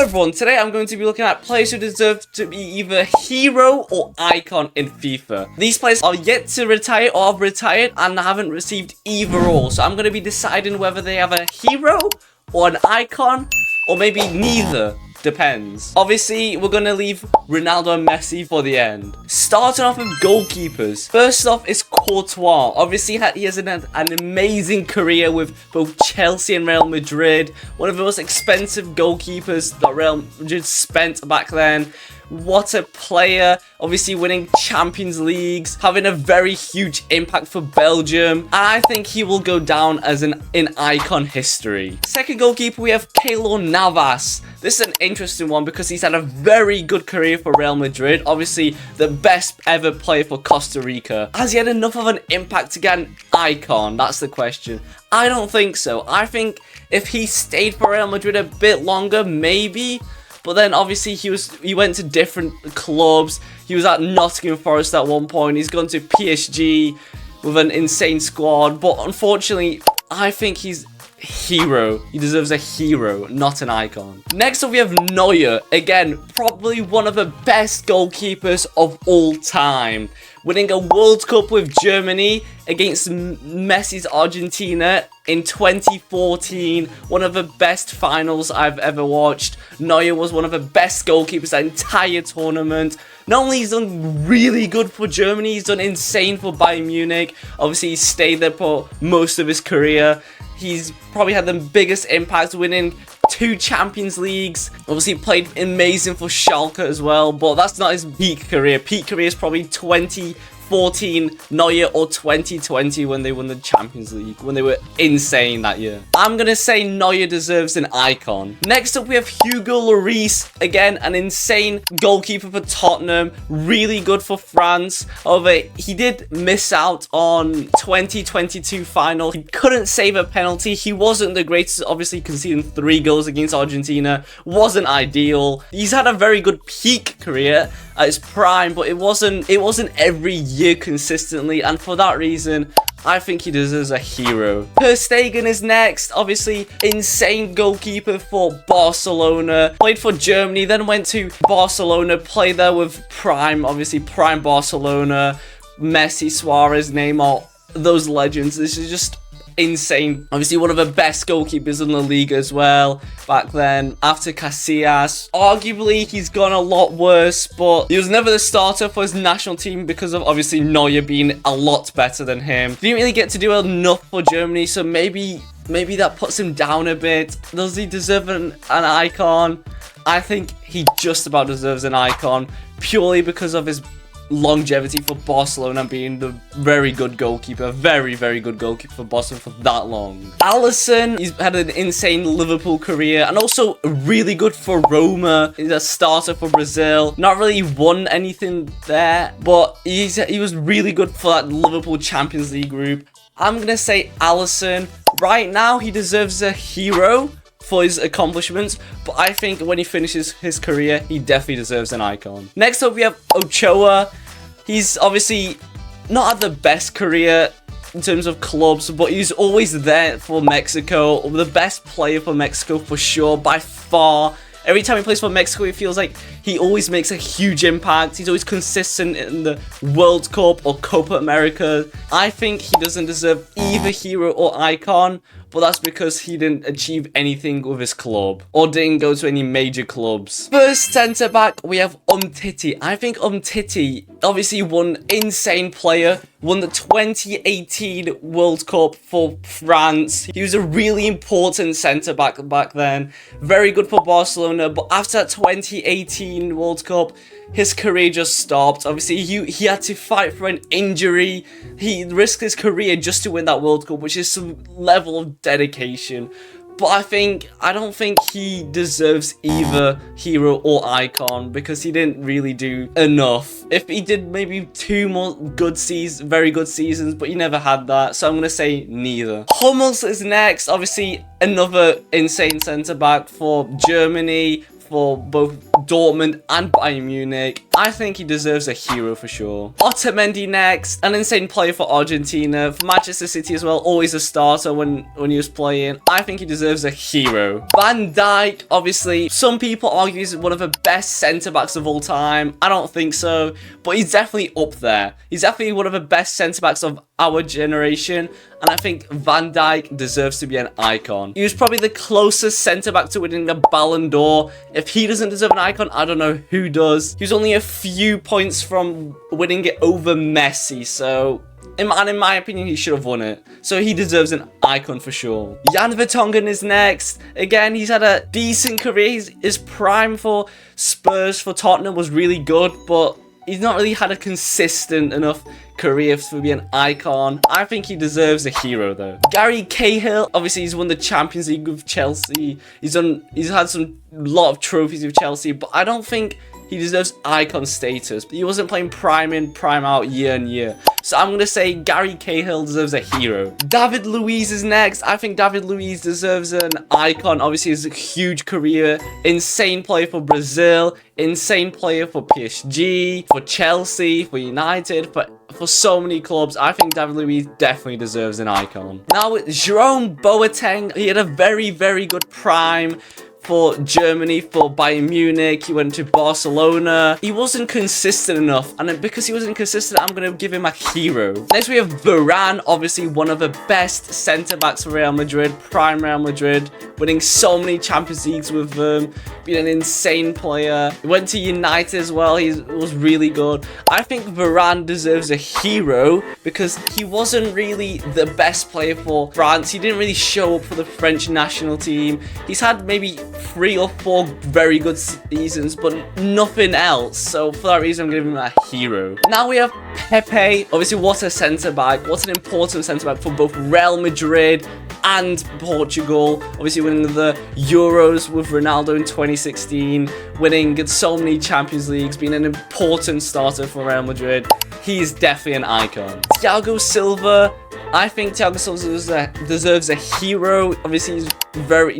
Hello everyone, today I'm going to be looking at players who deserve to be either hero or icon in FIFA. These players are yet to retire or have retired and haven't received either or. So I'm going to be deciding whether they have a hero or an icon or maybe neither. Depends. Obviously, we're going to leave Ronaldo and Messi for the end. Starting off with goalkeepers. First off is Courtois. Obviously, he has an amazing career with both Chelsea and Real Madrid. One of the most expensive goalkeepers that Real Madrid spent back then. What a player. Obviously winning Champions Leagues, having a very huge impact for Belgium. And I think he will go down as in icon history. Second goalkeeper, we have Keylor Navas. This is an interesting one because he's had a very good career for Real Madrid. Obviously, the best ever player for Costa Rica. Has he had enough of an impact to get an icon? That's the question. I don't think so. I think if he stayed for Real Madrid a bit longer, maybe. But then obviously he went to different clubs. He was at Nottingham Forest at one point. He's gone to PSG with an insane squad. But unfortunately, I think he's hero. He deserves a hero, not an icon. Next up, we have Neuer. Again, probably one of the best goalkeepers of all time. Winning a World Cup with Germany against Messi's Argentina in 2014. One of the best finals I've ever watched. Neuer was one of the best goalkeepers that entire tournament. Not only he's done really good for Germany, he's done insane for Bayern Munich. Obviously, he stayed there for most of his career. He's probably had the biggest impact, winning 2 Champions Leagues. Obviously played amazing for Schalke as well, but that's not his peak career. Peak career is probably 2014 Neuer or 2020 when they won the Champions League, when they were insane that year. I'm going to say Neuer deserves an icon. Next up, we have Hugo Lloris. Again, an insane goalkeeper for Tottenham. Really good for France. However, he did miss out on 2022 final. He couldn't save a penalty. He wasn't the greatest, obviously conceding 3 goals against Argentina. Wasn't ideal. He's had a very good peak career at his prime, but it wasn't every year consistently, and for that reason I think he deserves a hero. Ter Stegen is next. Obviously insane goalkeeper for Barcelona, played for Germany, then went to Barcelona, played there with prime Barcelona, Messi, Suarez, Neymar, those legends. This is just insane. Obviously one of the best goalkeepers in the league as well back then, after Casillas. Arguably he's gone a lot worse, but he was never the starter for his national team because of obviously Neuer being a lot better than him. Didn't really get to do enough for Germany, so maybe that puts him down a bit. Does he deserve an icon? I think he just about deserves an icon, purely because of his longevity for Barcelona, being the very good goalkeeper, very good goalkeeper for Barcelona for that long. Alisson, he's had an insane Liverpool career and also really good for Roma. He's a starter for Brazil. Not really won anything there, but he was really good for that Liverpool Champions League group. I'm gonna say Alisson. Right now, he deserves a hero for his accomplishments, but I think when he finishes his career, he definitely deserves an icon. Next up, we have Ochoa. He's obviously not had the best career in terms of clubs, but he's always there for Mexico. The best player for Mexico for sure, by far. Every time he plays for Mexico, it feels like he always makes a huge impact. He's always consistent in the World Cup or Copa America. I think he doesn't deserve either hero or icon, but that's because he didn't achieve anything with his club or didn't go to any major clubs. First centre back, we have Umtiti. I think Umtiti, obviously one insane player, won the 2018 World Cup for France. He was a really important centre back then. Very good for Barcelona, but after that 2018 World Cup, his career just stopped. Obviously, he had to fight for an injury. He risked his career just to win that World Cup, which is some level of dedication. But I don't think he deserves either hero or icon because he didn't really do enough. If he did maybe 2 more very good seasons, but he never had that, so I'm gonna say neither. Hummels is next. Obviously, another insane centre back for Germany, for both Dortmund and Bayern Munich. I think he deserves a hero for sure. Otamendi next, an insane player for Argentina, for Manchester City as well, always a starter when he was playing. I think he deserves a hero. Van Dijk, obviously, some people argue he's one of the best centre-backs of all time. I don't think so, but he's definitely up there. He's definitely one of the best centre-backs of our generation, and I think Van Dijk deserves to be an icon. He was probably the closest centre-back to winning the Ballon d'Or. If he doesn't deserve an icon, I don't know who does. He was only a few points from winning it over Messi, so in my opinion, he should have won it. So he deserves an icon for sure. Jan Vertonghen is next. Again, he's had a decent career. His prime for Spurs, for Tottenham was really good, but he's not really had a consistent enough career to be an icon. I think he deserves a hero though. Gary Cahill, obviously he's won the Champions League with Chelsea. He's had a lot of trophies with Chelsea, but I don't think he deserves icon status. He wasn't playing prime in, prime out year on year. So I'm going to say Gary Cahill deserves a hero. David Luiz is next. I think David Luiz deserves an icon. Obviously, he has a huge career. Insane player for Brazil. Insane player for PSG, for Chelsea, for United, for so many clubs. I think David Luiz definitely deserves an icon. Now with Jerome Boateng, he had a very, very good prime for Germany, for Bayern Munich. He went to Barcelona. He wasn't consistent enough, and because he wasn't consistent, I'm going to give him a hero. Next we have Varane, obviously one of the best centre-backs for Real Madrid, prime Real Madrid, winning so many Champions Leagues with them, being an insane player. He went to United as well. He was really good. I think Varane deserves a hero because he wasn't really the best player for France. He didn't really show up for the French national team. He's had maybe 3 or 4 very good seasons, but nothing else. So for that reason, I'm giving him a hero. Now we have Pepe. Obviously, what a centre-back. What an important centre-back for both Real Madrid and Portugal. Obviously winning the Euros with Ronaldo in 2016. Winning so many Champions Leagues. Being an important starter for Real Madrid. He is definitely an icon. Thiago Silva. I think Thiago Silva deserves a hero. Obviously, he's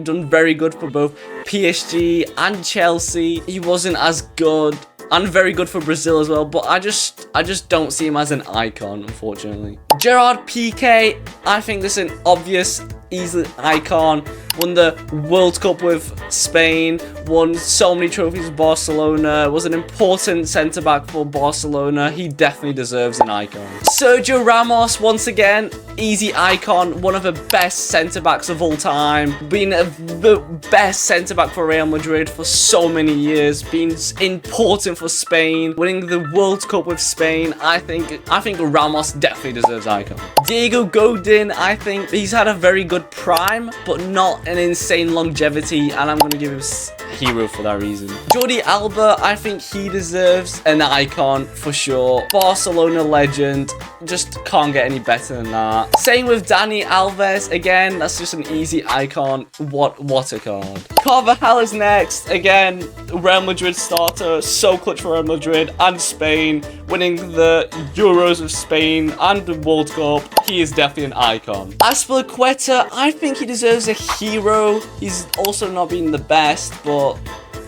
done very good for both PSG and Chelsea. He wasn't as good, and very good for Brazil as well, but I just don't see him as an icon, unfortunately. Gerard Piqué, I think this is an obvious, easy icon. Won the World Cup with Spain, won so many trophies with Barcelona, was an important centre-back for Barcelona. He definitely deserves an icon. Sergio Ramos, once again, easy icon, one of the best centre-backs of all time, being the best centre-back for Real Madrid for so many years, being important for Spain, winning the World Cup with Spain. I think Ramos definitely deserves icon. Diego Godin, I think he's had a very good prime, but not an insane longevity, and I'm going to give him a hero for that reason. Jordi Alba, I think he deserves an icon for sure. Barcelona legend, just can't get any better than that. Same with Dani Alves, again, that's just an easy icon. What a card. Carvajal is next, again, Real Madrid starter, so clutch for Real Madrid and Spain, winning the Euros with Spain and the World Cup. He is definitely an icon. Azpilicueta, I think he deserves a hero. He's also not been the best, but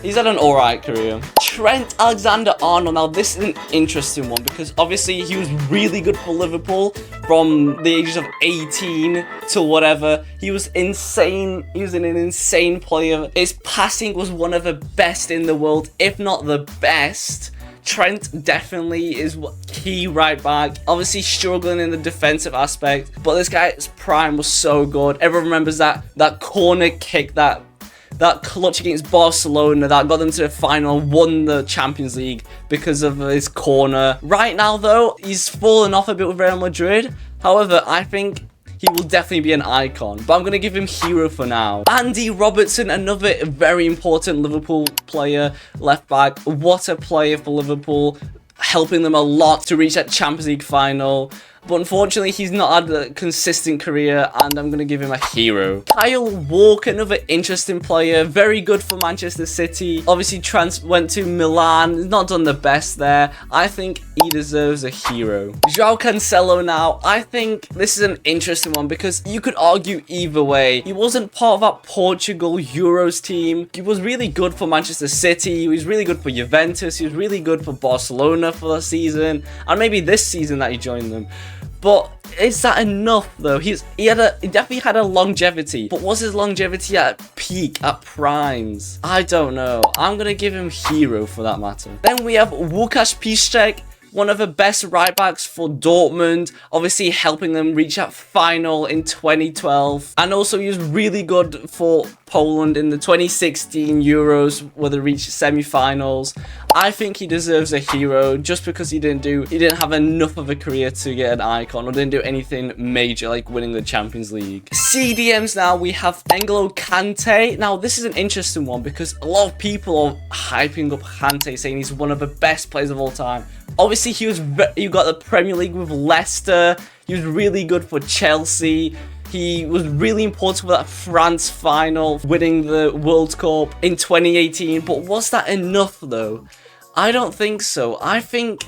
he's had an alright career. Trent Alexander-Arnold. Now, this is an interesting one because obviously he was really good for Liverpool from the ages of 18 to whatever. He was insane. He was an insane player. His passing was one of the best in the world, if not the best. Trent definitely is key right back. Obviously struggling in the defensive aspect, but this guy's prime was so good. Everyone remembers that corner kick, that clutch against Barcelona that got them to the final, won the Champions League because of his corner. Right now, though, he's fallen off a bit with Real Madrid. However, I think he will definitely be an icon, but I'm going to give him hero for now. Andy Robertson, another very important Liverpool player, left back. What a player for Liverpool, helping them a lot to reach that Champions League final. but unfortunately he's not had a consistent career, and I'm going to give him a hero. Kyle Walker, another interesting player, very good for Manchester City. Obviously went to Milan, not done the best there. I think he deserves a hero. João Cancelo now, I think this is an interesting one because you could argue either way. He wasn't part of that Portugal Euros team. He was really good for Manchester City. He was really good for Juventus. He was really good for Barcelona for the season, and maybe this season that he joined them. But is that enough though? He definitely had a longevity, but was his longevity at peak, at primes? I don't know. I'm gonna give him hero for that matter. Then we have Łukasz Piszczek, one of the best right backs for Dortmund, obviously helping them reach that final in 2012. And also he was really good for Poland in the 2016 Euros where they reached semi-finals. I think he deserves a hero just because he didn't have enough of a career to get an icon or didn't do anything major like winning the Champions League. CDMs now, we have N'Golo Kante. Now this is an interesting one because a lot of people are hyping up Kante, saying he's one of the best players of all time. Obviously, he got the Premier League with Leicester. He was really good for Chelsea. He was really important for that France final, winning the World Cup in 2018. But was that enough, though? I don't think so. I think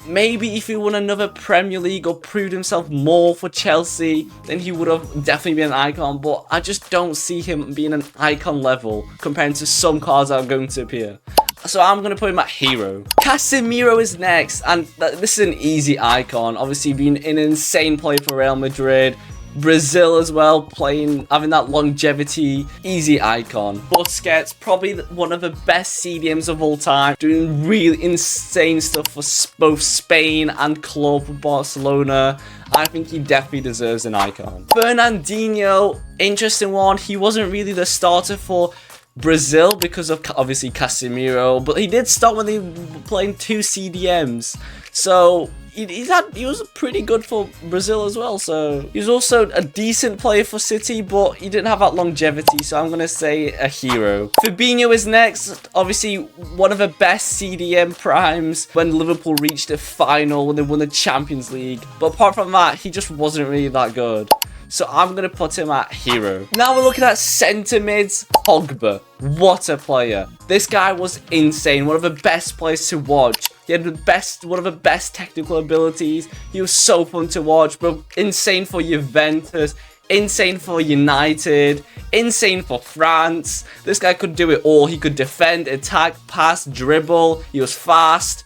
maybe if he won another Premier League or proved himself more for Chelsea, then he would have definitely been an icon. But I just don't see him being an icon level compared to some cards that are going to appear. So I'm going to put him at hero. Casemiro is next, and this is an easy icon. Obviously being an insane player for Real Madrid. Brazil as well, having that longevity, easy icon. Busquets, probably one of the best CDMs of all time, doing really insane stuff for both Spain and club Barcelona. I think he definitely deserves an icon. Fernandinho, interesting one. He wasn't really the starter for Brazil because of obviously Casemiro, but he did start when they were playing 2 CDMs. So he was pretty good for Brazil as well. So he was also a decent player for City, but he didn't have that longevity. So I'm gonna say a hero. Fabinho is next. Obviously one of the best CDM primes when Liverpool reached the final when they won the Champions League. But apart from that, he just wasn't really that good. So I'm going to put him at hero. Now we're looking at centre mids. Pogba. What a player. This guy was insane. One of the best players to watch. He had one of the best technical abilities. He was so fun to watch, bro. Insane for Juventus. Insane for United. Insane for France. This guy could do it all. He could defend, attack, pass, dribble. He was fast.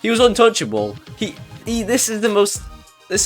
He was untouchable. This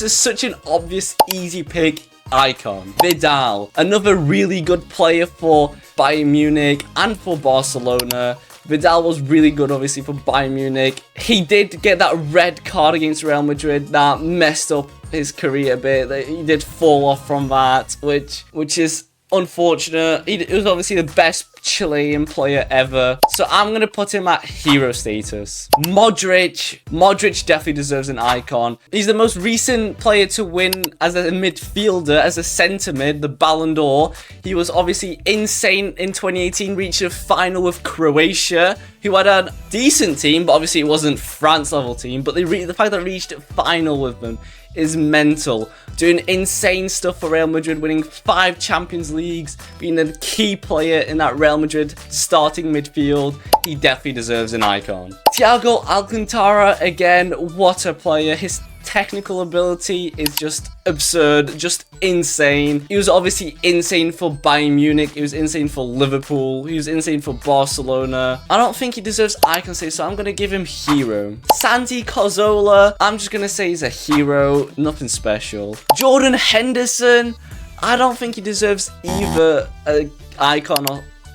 is such an obvious, easy pick. Icon. Vidal, another really good player for Bayern Munich and for Barcelona. Vidal was really good obviously for Bayern Munich. He did get that red card against Real Madrid that messed up his career a bit. He did fall off from that, which is unfortunate. He was obviously the best Chilean player ever. So I'm going to put him at hero status. Modric definitely deserves an icon. He's the most recent player to win as a midfielder, as a centre mid, the Ballon d'Or. He was obviously insane in 2018, reached a final with Croatia, who had a decent team, but obviously it wasn't France level team. But the fact that they reached a final with them is mental. Doing insane stuff for Real Madrid, winning 5 Champions Leagues, being a key player in that Real Madrid starting midfield. He definitely deserves an icon. Thiago Alcantara, again, what a player. His technical ability is just absurd, just insane. He was obviously insane for Bayern Munich. He was insane for Liverpool. He was insane for Barcelona. I don't think he deserves icon status, so I'm going to give him hero. Santi Cazorla, I'm just going to say he's a hero. Nothing special. Jordan Henderson, I don't think he deserves either an icon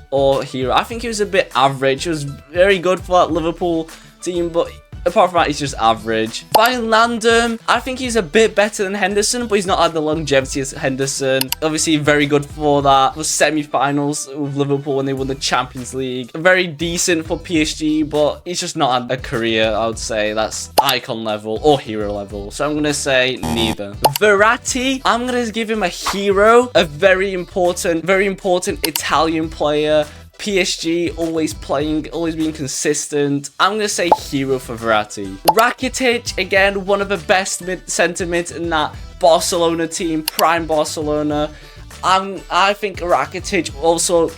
or hero. I think he was a bit average. He was very good for that Liverpool team, but apart from that, he's just average. Wijnaldum, I think he's a bit better than Henderson, but he's not had the longevity as Henderson. Obviously, very good for that. For semi-finals with Liverpool when they won the Champions League. Very decent for PSG, but he's just not had a career, I would say. That's icon level or hero level. So I'm going to say neither. Verratti, I'm going to give him a hero. A very important Italian player. PSG, always playing, always being consistent. I'm going to say hero for Verratti. Rakitic, again, one of the best centre mids in that Barcelona team, prime Barcelona. I think Rakitic also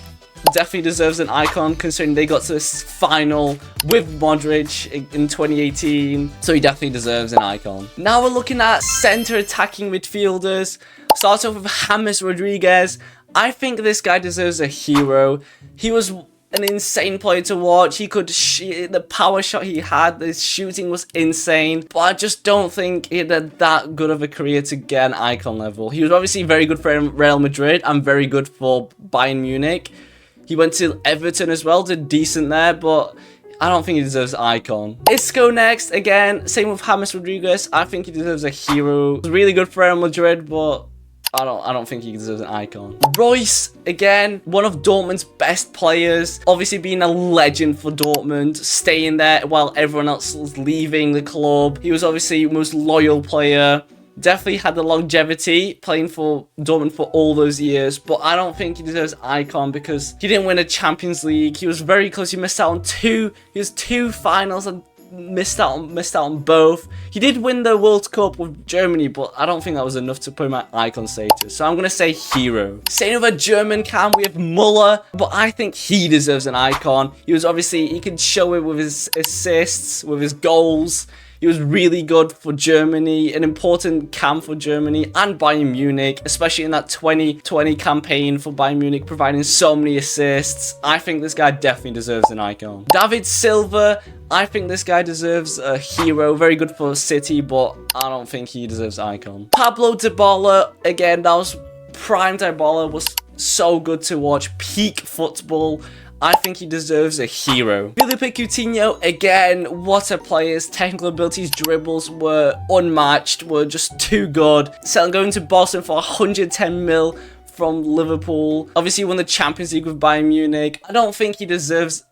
definitely deserves an icon, considering they got to this final with Modric in 2018. So he definitely deserves an icon. Now we're looking at centre attacking midfielders. Start off with James Rodriguez. I think this guy deserves a hero. He was an insane player to watch. He could the power shot he had, his shooting was insane, but I just don't think he had that good of a career to get an icon level. He was obviously very good for Real Madrid and very good for Bayern Munich. He went to Everton as well, did decent there, but I don't think he deserves an icon. Isco next, again, same with James Rodriguez. I think he deserves a hero. He was really good for Real Madrid, but I don't think he deserves an icon. Royce, again, one of Dortmund's best players. Obviously being a legend for Dortmund, staying there while everyone else was leaving the club. He was obviously the most loyal player. Definitely had the longevity playing for Dortmund for all those years, but I don't think he deserves icon because he didn't win a Champions League. He was very close. He missed out on two finals and missed out on both. He did win the World Cup with Germany, but I don't think that was enough to put him at icon status. So I'm gonna say hero. Same with a German cam, we have Muller, but I think he deserves an icon. He was obviously, he could show it with his assists, with his goals. He was really good for Germany, an important cam for Germany and Bayern Munich, especially in that 2020 campaign for Bayern Munich, providing so many assists. I think this guy definitely deserves an icon. David Silva, I think this guy deserves a hero. Very good for City, but I don't think he deserves an icon. Pablo Dybala, again, that was prime Dybala, was so good to watch, peak football. I think he deserves a hero. Felipe Coutinho, again, what a player. His technical abilities, dribbles were unmatched, were just too good. So going to Boston for 110 mil from Liverpool. Obviously won the Champions League with Bayern Munich. I don't think he deserves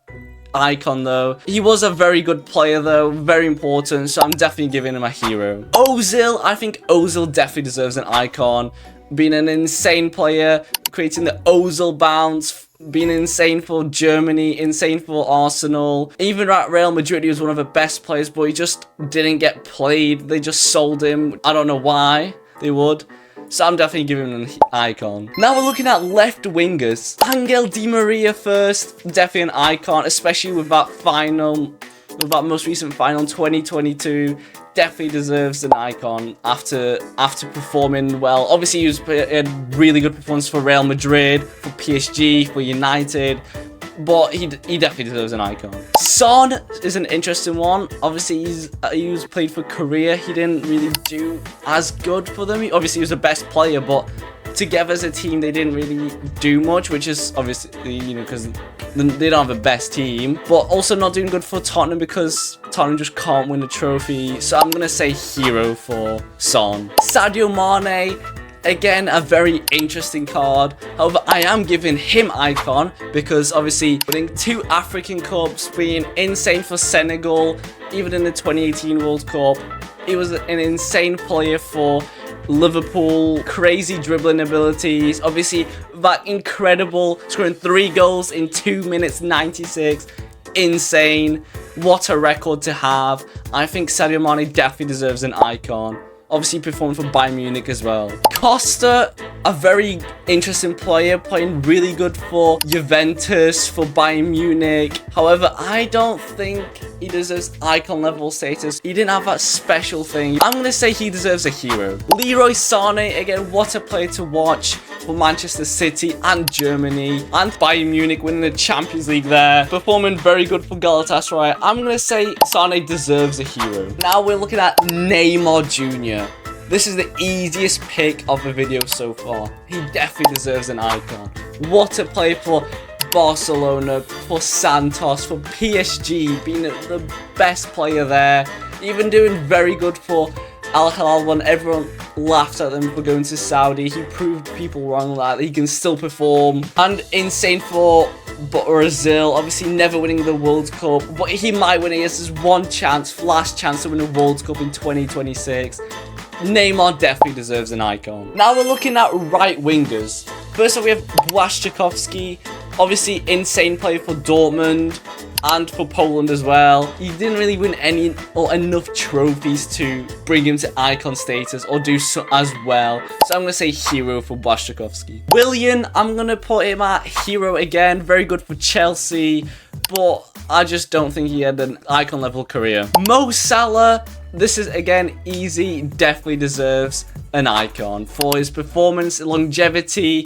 icon though. He was a very good player though, very important, so I'm definitely giving him a hero. Ozil, I think Ozil definitely deserves an icon. Being an insane player, creating the Ozil bounce, being insane for Germany, insane for Arsenal. Even at Real Madrid, he was one of the best players, but he just didn't get played. They just sold him. I don't know why they would. So I'm definitely giving him an icon. Now we're looking at left wingers. Angel Di Maria first, definitely an icon, especially with that final, with that most recent final in 2022. Definitely deserves an icon after performing well. Obviously, he had really good performance for Real Madrid, for PSG, for United, but he definitely deserves an icon. Son is an interesting one. Obviously, he was played for Korea. He didn't really do as good for them. Obviously, he was the best player, but together as a team, they didn't really do much, which is obviously, you know, because they don't have the best team, but also not doing good for Tottenham because Tottenham just can't win a trophy. So I'm going to say hero for Son. Sadio Mane, again, a very interesting card. However, I am giving him icon because obviously winning 2 African Cups, being insane for Senegal, even in the 2018 World Cup. He was an insane player for Liverpool, crazy dribbling abilities, obviously that incredible scoring 3 goals in 2 minutes 96, insane. What a record to have. I think Sadio Mane definitely deserves an icon. Obviously performed for Bayern Munich as well. Costa, a very interesting player, playing really good for Juventus, for Bayern Munich. However, I don't think he deserves icon level status. He didn't have that special thing. I'm going to say he deserves a hero. Leroy Sané, again, what a player to watch for Manchester City and Germany and Bayern Munich, winning the Champions League there. Performing very good for Galatasaray. I'm going to say Sané deserves a hero. Now we're looking at Neymar Jr. This is the easiest pick of the video so far. He definitely deserves an icon. What a player for Barcelona, for Santos, for PSG, being the best player there. Even doing very good for Al Hilal when everyone laughed at them for going to Saudi. He proved people wrong that he can still perform. And insane for Brazil, obviously never winning the World Cup, but he might win it. He has this one chance, last chance to win a World Cup in 2026. Neymar definitely deserves an icon. Now we're looking at right wingers. First up, we have Błaszczykowski. Obviously, insane play for Dortmund and for Poland as well. He didn't really win any or enough trophies to bring him to icon status or do so as well. So I'm going to say hero for Błaszczykowski. Willian, I'm going to put him at hero again. Very good for Chelsea, but I just don't think he had an icon level career. Mo Salah, this is again easy, definitely deserves an icon for his performance, longevity,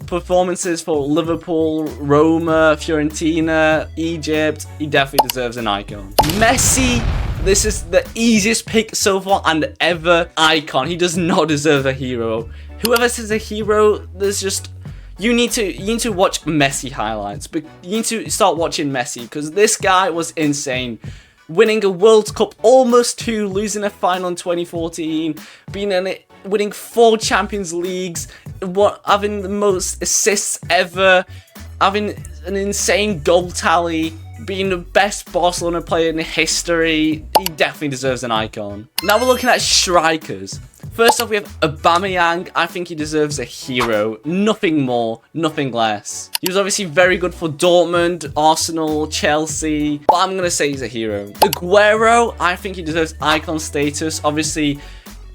performances for Liverpool, Roma, Fiorentina, Egypt. He definitely deserves an icon. Messi, this is the easiest pick so far and ever. Icon. He does not deserve a hero. Whoever says a hero, there's just you need to watch Messi highlights. But you need to start watching Messi because this guy was insane. Winning a World Cup, almost 2, losing a final in 2014, being in it, winning 4 Champions Leagues, having the most assists ever, having an insane goal tally, being the best Barcelona player in history. He definitely deserves an icon. Now we're looking at strikers. First off, we have Aubameyang. I think he deserves a hero. Nothing more, nothing less. He was obviously very good for Dortmund, Arsenal, Chelsea, but I'm going to say he's a hero. Aguero, I think he deserves icon status. Obviously,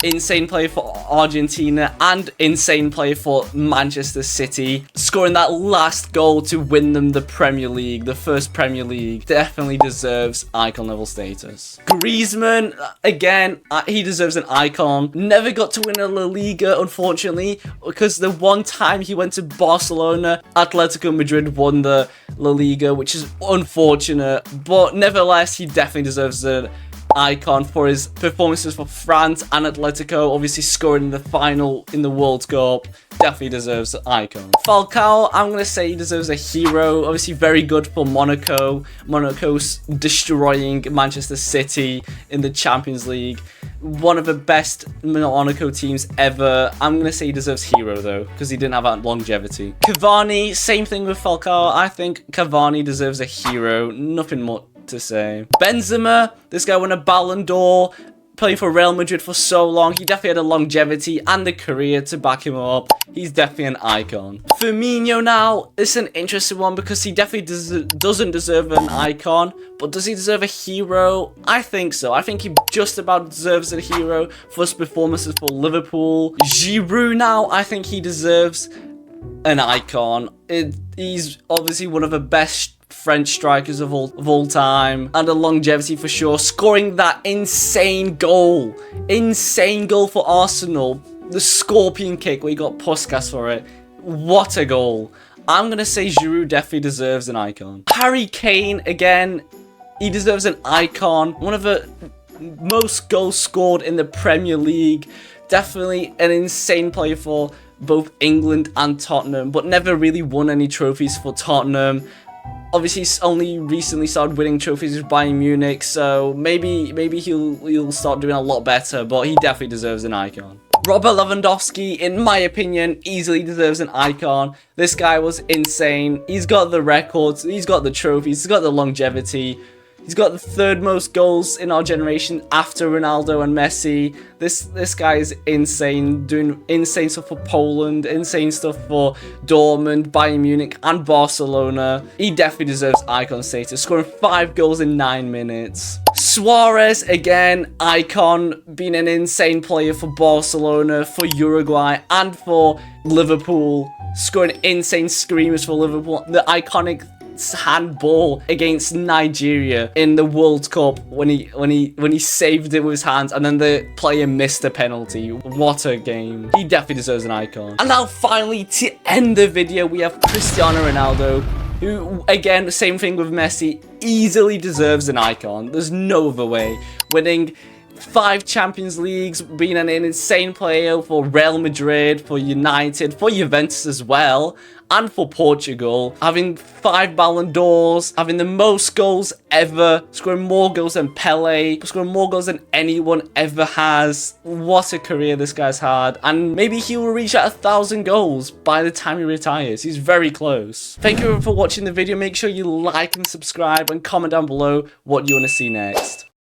insane play for Argentina and insane play for Manchester City. Scoring that last goal to win them the Premier League, the first Premier League, definitely deserves icon level status. Griezmann, again, he deserves an icon. Never got to win a La Liga, unfortunately, because the one time he went to Barcelona, Atletico Madrid won the La Liga, which is unfortunate, but nevertheless, he definitely deserves an icon for his performances for France and Atletico, obviously scoring in the final in the World Cup. Definitely deserves an icon. Falcao, I'm going to say he deserves a hero. Obviously very good for Monaco. Monaco's destroying Manchester City in the Champions League. One of the best Monaco teams ever. I'm going to say he deserves hero though, because he didn't have that longevity. Cavani, same thing with Falcao. I think Cavani deserves a hero. Nothing more to say. Benzema, this guy won a Ballon d'Or, played for Real Madrid for so long. He definitely had a longevity and a career to back him up. He's definitely an icon. Firmino now, it's an interesting one because he definitely doesn't deserve an icon, but does he deserve a hero? I think so. I think he just about deserves a hero for his performances for Liverpool. Giroud now, I think he deserves an icon. He's obviously one of the best French strikers of all time, and a longevity for sure, scoring that insane goal for Arsenal, the scorpion kick where he got Puskas for it. What a goal. I'm gonna say Giroud definitely deserves an icon. Harry Kane, again, he deserves an icon. One of the most goals scored in the Premier League, definitely an insane player for both England and Tottenham, but never really won any trophies for Tottenham. Obviously, he's only recently started winning trophies with Bayern Munich, so maybe he'll start doing a lot better, but he definitely deserves an icon. Robert Lewandowski, in my opinion, easily deserves an icon. This guy was insane. He's got the records, he's got the trophies, he's got the longevity. He's got the 3rd most goals in our generation after Ronaldo and Messi. This guy is insane, doing insane stuff for Poland, insane stuff for Dortmund, Bayern Munich, and Barcelona. He definitely deserves icon status, scoring 5 goals in 9 minutes. Suarez, again, icon, being an insane player for Barcelona, for Uruguay, and for Liverpool, scoring insane screamers for Liverpool. The iconic handball against Nigeria in the World Cup when he saved it with his hands and then the player missed a penalty. What a game. He definitely deserves an icon. And now finally, to end the video, we have Cristiano Ronaldo, who, again, same thing with Messi, easily deserves an icon. There's no other way. Winning 5 Champions Leagues, being an insane player for Real Madrid, for United, for Juventus as well, and for Portugal, having 5 Ballon d'Ors, having the most goals ever, scoring more goals than Pele, scoring more goals than anyone ever has. What a career this guy's had, and maybe he will reach at 1,000 goals by the time he retires. He's very close. Thank you for watching the video. Make sure you like and subscribe and comment down below what you want to see next.